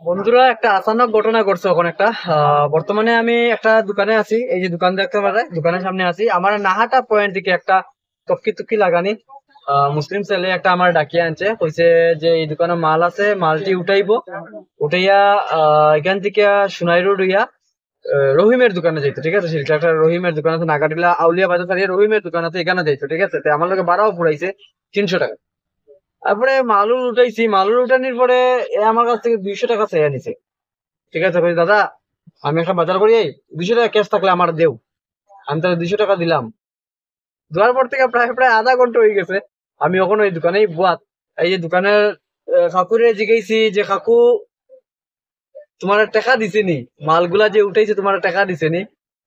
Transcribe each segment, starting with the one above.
বন্ধুরা, একটা আচানক ঘটনা ঘটছে ওখানে একটা। বর্তমানে আমি একটা দোকানে আছি, এই যে দোকান দেখতে পারে, দোকানের সামনে আছি। আমার নাহাটা পয়েন্ট থেকে একটা তক্কি তুক্কি লাগানি মুসলিম ছেলে একটা আমার ডাকিয়ে আনছে, কইছে যে এই দোকানে মাল আছে, মালটি উঠাইবো। উঠাইয়া এখান থেকে সোনাই রোড হইয়া রহিমের দোকানে যাইতো, ঠিক আছে? শিলচর একটা রহিমের দোকান আছে, নাগাটিলা আউলিয়া বাজার ছাড়িয়ে রহিমের দোকান আছে, এখানে যাইতো, ঠিক আছে? তো আমার লোকে ভাড়াও পুরাইছে 300 টাকা। তারপরে মালুর উঠাইছি, মালুর উঠানির পরে এ আমার কাছ থেকে 200 টাকা চেয়ে নিছে, ঠিক আছে? কই, দাদা আমি একটা বাজার করি, 200 টাকা ক্যাশ থাকলে আমার দেও। আমি তাহলে 200 টাকা দিলাম। দেওয়ার পর থেকে প্রায় প্রায় আধা ঘন্টা হয়ে গেছে, আমি ওখানে ওই দোকানেই বুয়াত। এই যে দোকানের কাকুরে জিজ্ঞেসি যে, কাকু তোমার টাকা দিছে নি? মালগুলা যে উঠাইছে তোমার টাকা দিছে নি?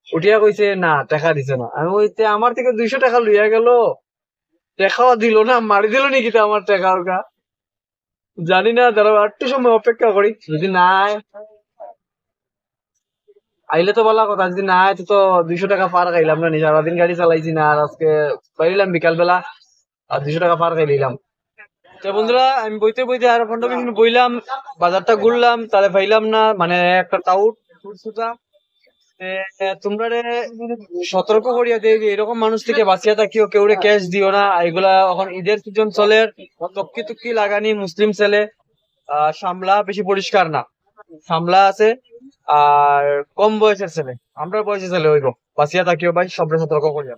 উঠিয়া কইছে না, টাকা দিছে না। আমি কইতে আমার থেকে 200 টাকা লইয়া গেল, টাকাও দিল না, মারি দিল নাকি তা আমার টাকা ওটা? জানি না, দাঁড়াও একটু সময় অপেক্ষা করি, যদি না আয়, আইলে তো বলা কথা, যদি না আয় তো 200 টাকা পার খাইলাম না নি? সারাদিন গাড়ি চালাইছি না, আর আজকে পাইলাম বিকাল বেলা আর 200 টাকা পার খাই দিলাম। তো বন্ধুরা, আমি বইতে বইতে আর 15 মিনিট বইলাম, বাজারটা ঘুরলাম, তাহলে পাইলাম না, মানে একটা টাউট সুতা। তোমরা সতর্ক করিয়া দেয় যে এরকম মানুষ থেকে বাঁচিয়া থাকিও, কেউ ক্যাশ দিও না। এগুলা এখন ঈদের সিজন চলে, তক্কি তুক্কি লাগানি মুসলিম ছেলে। সামলা বেশি পরিষ্কার না, সামলা আছে। আর কম বয়সের ছেলে, আমরা বয়সের ছেলে হইব, বাঁচিয়া থাকিও ভাই, সবরে সতর্ক করিয়া।